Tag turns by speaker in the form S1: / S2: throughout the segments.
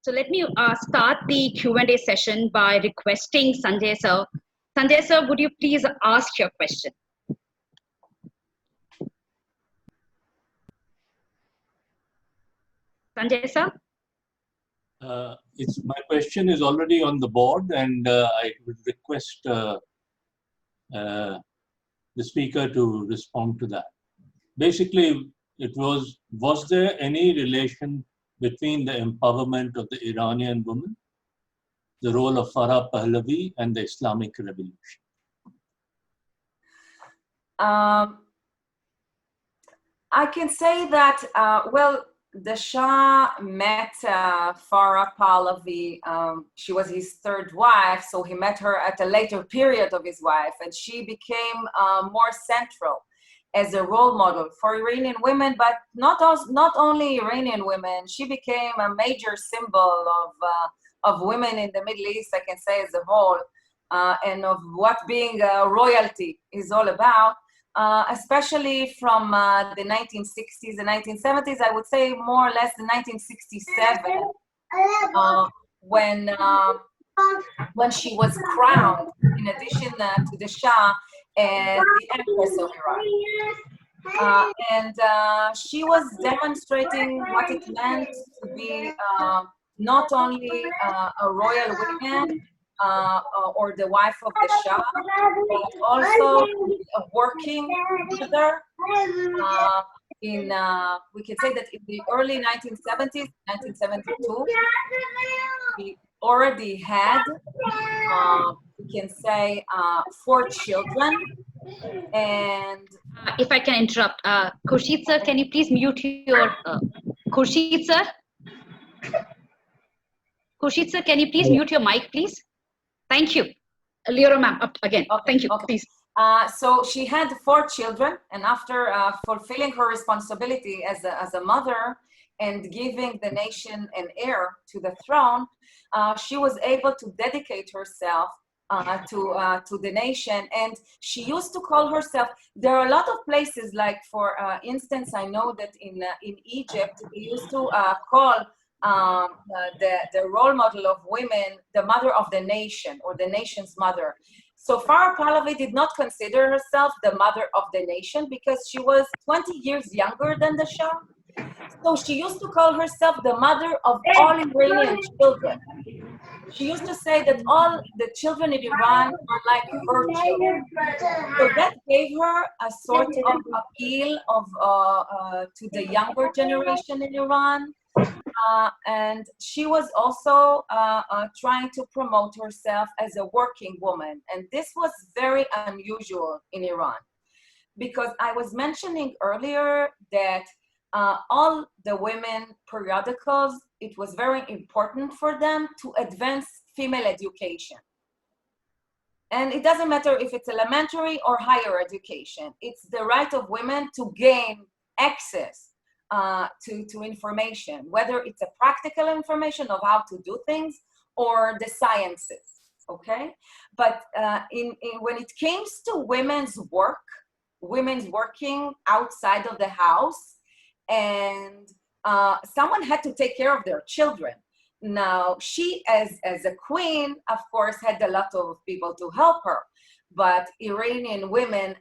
S1: So let me start the Q&A session by requesting Sanjay sir. Sanjay sir, would you please ask your question? Sanjay sir?
S2: My question is already on the board, and I would request the speaker to respond to that. Basically, was there any relation between the empowerment of the Iranian woman, the role of Farah Pahlavi, and the Islamic Revolution?
S3: I can say that, well, the Shah met Farah Pahlavi. She was his third wife, so he met her at a later period of his wife, and she became more central as a role model for Iranian women, but not only Iranian women. She became a major symbol of women in the Middle East, I can say, as a whole, and of what being royalty is all about. Especially from the 1960s and 1970s, I would say more or less the 1967, when she was crowned, in addition to the Shah, as the Empress of Iran. And she was demonstrating what it meant to be not only a royal woman, or the wife of the Shah, but also a working mother. We can say that in the early 1970s, 1972, we already had, we can say, 4 children. And
S1: if I can interrupt, Khurshid sir, can you please mute your Khurshid sir? Khurshid sir, can you please mute your mic, please? Thank you. Liora ma'am, up again. Okay, thank you, okay. Please.
S3: So she had 4 children, and after fulfilling her responsibility as a mother and giving the nation an heir to the throne, she was able to dedicate herself to the nation. And she used to call herself, there are a lot of places, like for instance, I know that in Egypt, they used to call the role model of women the mother of the nation, or the nation's mother. So Farah Pahlavi did not consider herself the mother of the nation because she was 20 years younger than the Shah. So she used to call herself the mother of all Iranian children. She used to say that all the children in Iran are like her children. So that gave her a sort of appeal to the younger generation in Iran. And she was also trying to promote herself as a working woman. And this was very unusual in Iran, because I was mentioning earlier that all the women periodicals, it was very important for them to advance female education. And it doesn't matter if it's elementary or higher education. It's the right of women to gain access to information, whether it's a practical information of how to do things or the sciences, okay? But when it came to women's working outside of the house, and someone had to take care of their children. Now, she, as a queen, of course, had a lot of people to help her. But Iranian women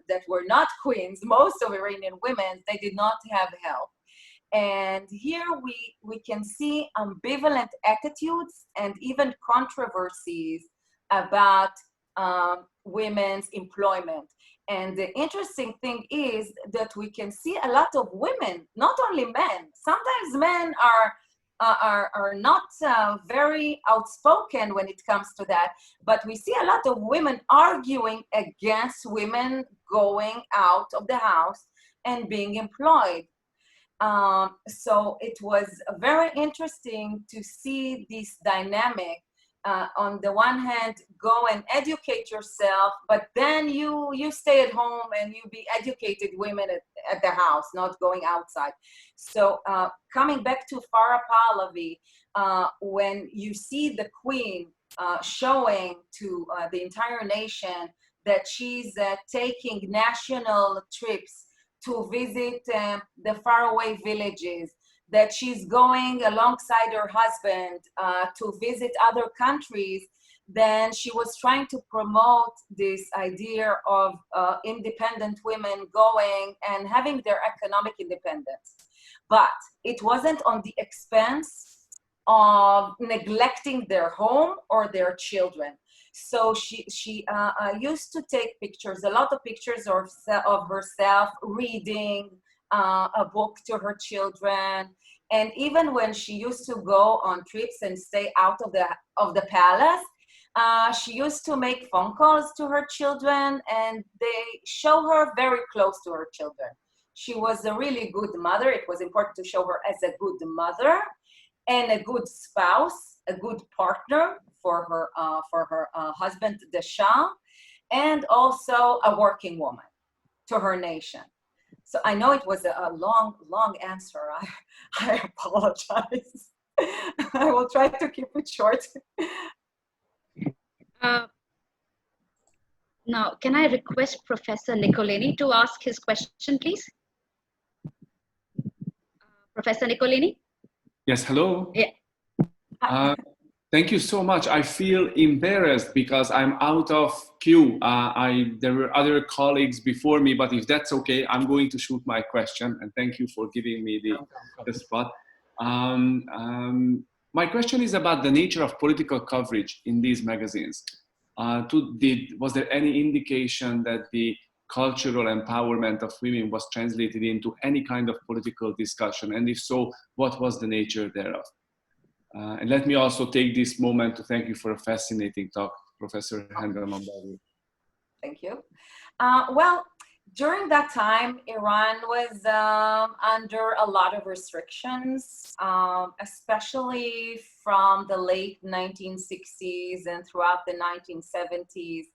S3: that were not queens, most of Iranian women, they did not have help. And here we can see ambivalent attitudes and even controversies about women's employment. And the interesting thing is that we can see a lot of women, not only men. Sometimes men are not very outspoken when it comes to that, but we see a lot of women arguing against women going out of the house and being employed. So it was very interesting to see this dynamic. On the one hand, go and educate yourself, but then you stay at home and you be educated women at the house, not going outside. So coming back to Farah Pahlavi, when you see the queen showing to the entire nation that she's taking national trips to visit the faraway villages, that she's going alongside her husband to visit other countries, then she was trying to promote this idea of independent women going and having their economic independence. But it wasn't on the expense of neglecting their home or their children. So she used to take pictures, a lot of pictures of herself reading a book to her children. And even when she used to go on trips and stay out of the palace, she used to make phone calls to her children, and they show her very close to her children. She was a really good mother. It was important to show her as a good mother and a good spouse, a good partner for her husband, the Shah, and also a working woman to her nation. So I know it was a long answer. I apologize. I will try to keep it short.
S1: Now, can I request Professor Nicolini to ask his question, please? Professor Nicolini?
S4: Yes, hello.
S1: Yeah.
S4: Thank you so much. I feel embarrassed because I'm out of queue. There were other colleagues before me, but if that's okay, I'm going to shoot my question. And thank you for giving me the spot. My question is about the nature of political coverage in these magazines. Was there any indication that the cultural empowerment of women was translated into any kind of political discussion? And if so, what was the nature thereof? And let me also take this moment to thank you for a fascinating talk, Professor Hendelman-Baavur.
S3: Thank you. Well, during that time, Iran was under a lot of restrictions, especially from the late 1960s and throughout the 1970s.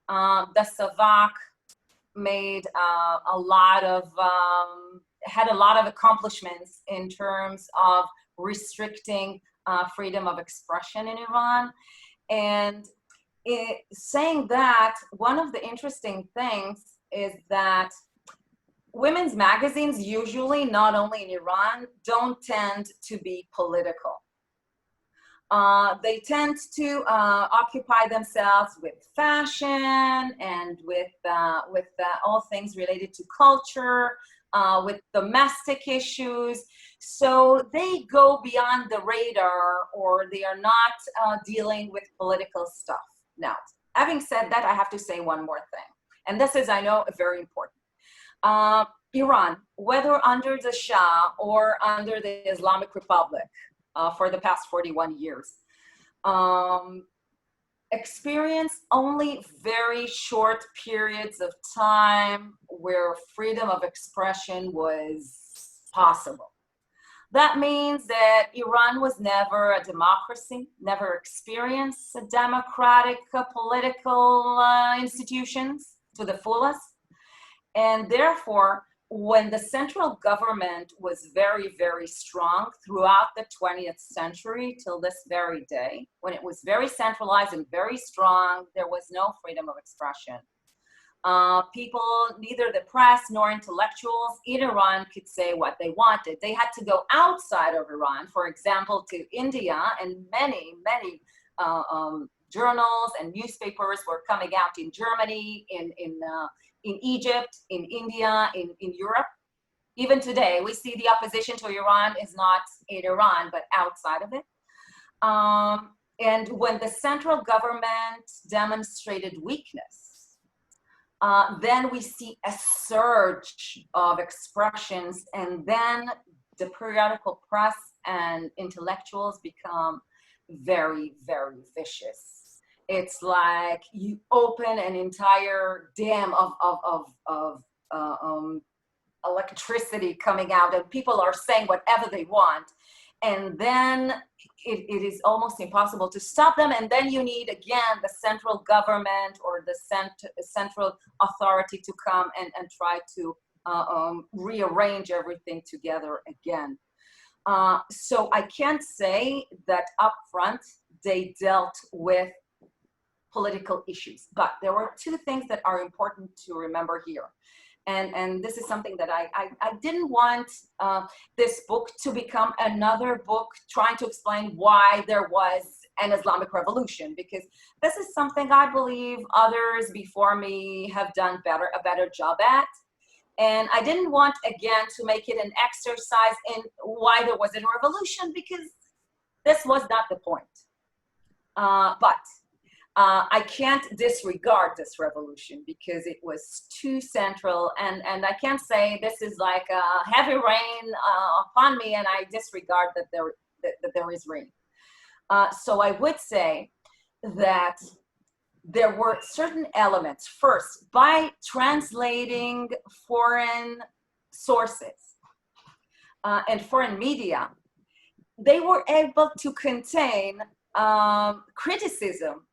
S3: The Savak made had a lot of accomplishments in terms of restricting freedom of expression in Iran. And saying that, one of the interesting things is that women's magazines usually, not only in Iran, don't tend to be political. They tend to occupy themselves with fashion and with all things related to culture, with domestic issues. So they go beyond the radar, or they are not dealing with political stuff. Now, having said that, I have to say one more thing. And this is, I know, very important. Iran, whether under the Shah or under the Islamic Republic for the past 41 years, experienced only very short periods of time where freedom of expression was possible. That means that Iran was never a democracy, never experienced a democratic political institutions to the fullest. And therefore, when the central government was very, very strong throughout the 20th century till this very day, when it was very centralized and very strong, there was no freedom of expression. People, neither the press nor intellectuals in Iran could say what they wanted. They had to go outside of Iran, for example, to India, and many journals and newspapers were coming out in Germany, in Egypt, in India, in Europe. Even today, we see the opposition to Iran is not in Iran, but outside of it. And when the central government demonstrated weakness, then we see a surge of expressions, and then the periodical press and intellectuals become very, very vicious. It's like you open an entire dam of electricity coming out, and people are saying whatever they want. And then it is almost impossible to stop them. And then you need, again, the central government or the central authority to come and try to rearrange everything together again. So I can't say that upfront they dealt with political issues, but there were two things that are important to remember here. And this is something that I didn't want this book to become another book trying to explain why there was an Islamic revolution, because this is something I believe others before me have done a better job at. And I didn't want, again, to make it an exercise in why there was a revolution, because this was not the point. But I can't disregard this revolution because it was too central, and I can't say this is like a heavy rain upon me and I disregard that there is rain. So I would say that there were certain elements. First, by translating foreign sources and foreign media, they were able to contain criticism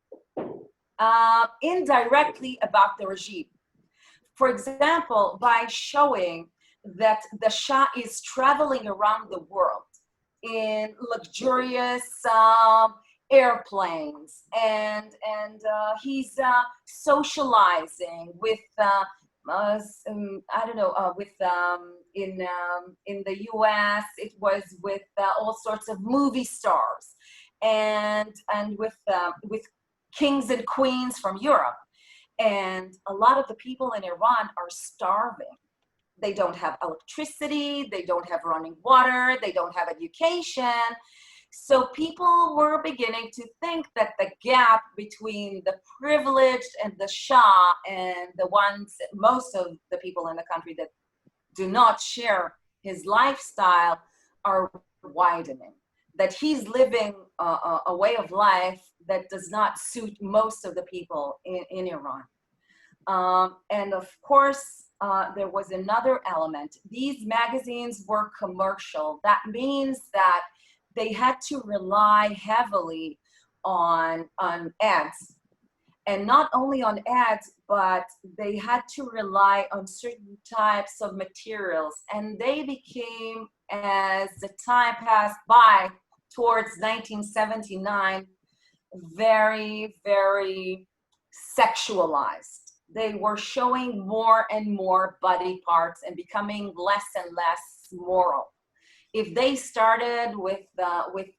S3: indirectly about the regime. For example, by showing that the Shah is traveling around the world in luxurious airplanes, and he's socializing with I don't know, with in the U.S. it was with all sorts of movie stars, and with kings and queens from Europe. And a lot of the people in Iran are starving. They don't have electricity, they don't have running water, they don't have education. So people were beginning to think that the gap between the privileged and the Shah and the ones, most of the people in the country that do not share his lifestyle, are widening. That he's living a way of life that does not suit most of the people in Iran. And of course, there was another element. These magazines were commercial. That means that they had to rely heavily on ads. And not only on ads, but they had to rely on certain types of materials. And they became, as the time passed by, towards 1979, very, very sexualized. They were showing more and more body parts and becoming less and less moral. If they started with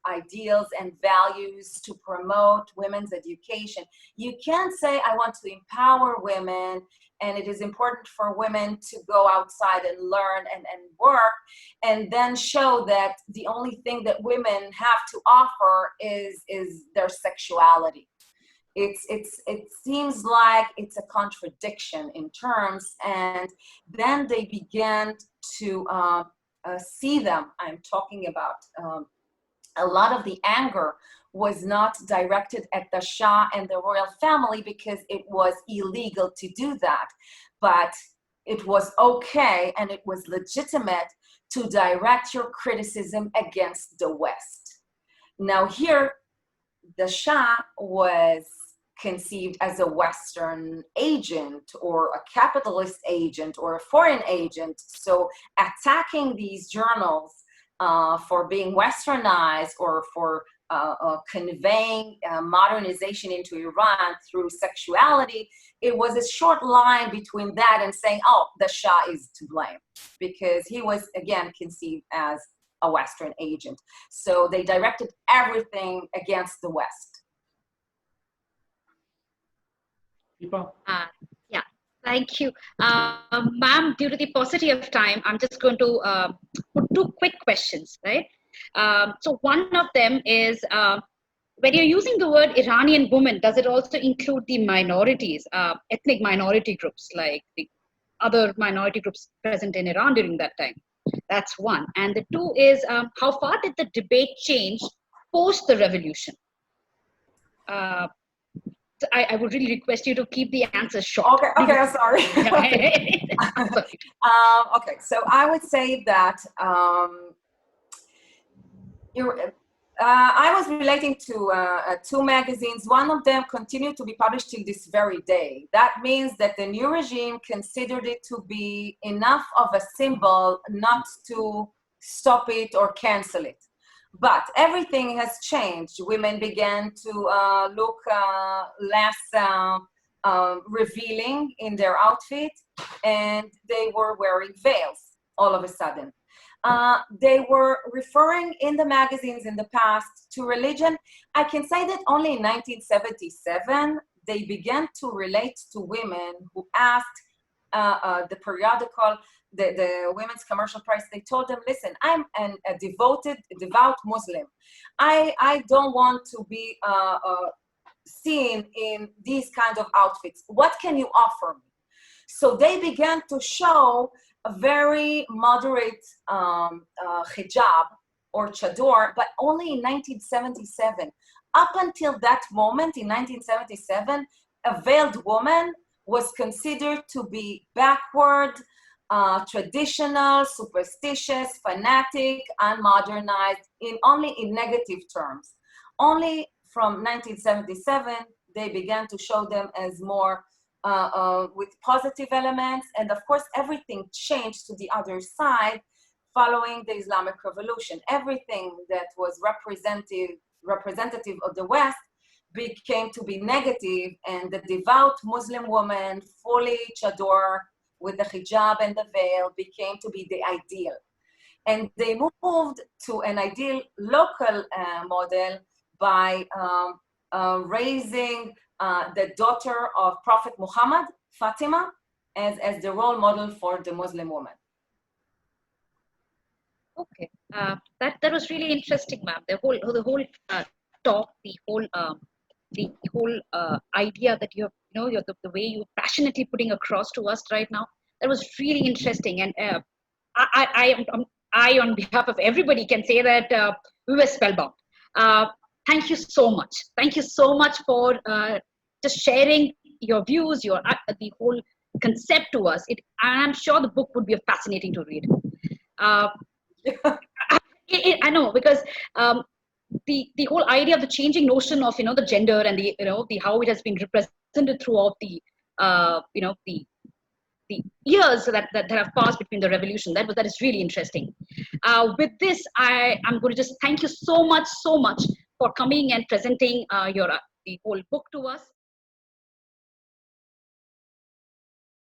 S3: ideals and values to promote women's education, you can't say, I want to empower women and it is important for women to go outside and learn and work, and then show that the only thing that women have to offer is their sexuality. It seems like it's a contradiction in terms, and then they began to see them. I'm talking about a lot of the anger was not directed at the Shah and the royal family because it was illegal to do that, but it was okay and it was legitimate to direct your criticism against the West. Now here, the Shah was conceived as a Western agent or a capitalist agent or a foreign agent. So attacking these journals for being westernized or for conveying modernization into Iran through sexuality, it was a short line between that and saying, oh, the Shah is to blame, because he was, again, conceived as a Western agent. So they directed everything against the West.
S1: Yeah, thank you. Ma'am, due to the paucity of time, I'm just going to put two quick questions, right? So one of them is, when you're using the word Iranian woman, does it also include the minorities, ethnic minority groups, like the other minority groups present in Iran during that time? That's one. And the two is, how far did the debate change post the revolution? I would really request you to keep the answers short.
S3: Okay, I'm sorry. Okay, so I would say that I was relating to two magazines. One of them continued to be published till this very day. That means that the new regime considered it to be enough of a symbol not to stop it or cancel it. But everything has changed. Women began to look less revealing in their outfit, and they were wearing veils all of a sudden. They were referring in the magazines in the past to religion. I can say that only in 1977, they began to relate to women who asked the periodical, the Women's Commercial Press. They told them, listen, I'm a devout Muslim. I don't want to be seen in these kind of outfits. What can you offer me? So they began to show a very moderate hijab or chador, but only in 1977. Up until that moment, in 1977, a veiled woman was considered to be backward, traditional, superstitious, fanatic, unmodernized, only in negative terms. Only from 1977, they began to show them as more with positive elements. And of course, everything changed to the other side following the Islamic Revolution. Everything that was representative of the West became to be negative, and the devout Muslim woman, fully chador with the hijab and the veil, became to be the ideal. And they moved to an ideal local model by raising the daughter of Prophet Muhammad, Fatima, as the role model for the Muslim woman.
S1: Okay, that was really interesting, ma'am. The whole talk, the whole idea that the way you're passionately putting across to us right now, that was really interesting. And I on behalf of everybody can say that we were spellbound. Thank you so much. Thank you so much for just sharing your views, the whole concept to us. I'm sure the book would be fascinating to read. I know, because the whole idea of the changing notion of the gender and the how it has been represented throughout the years that have passed between the revolution, that is really interesting. With this, I'm going to just thank you so much for coming and presenting the whole book to us.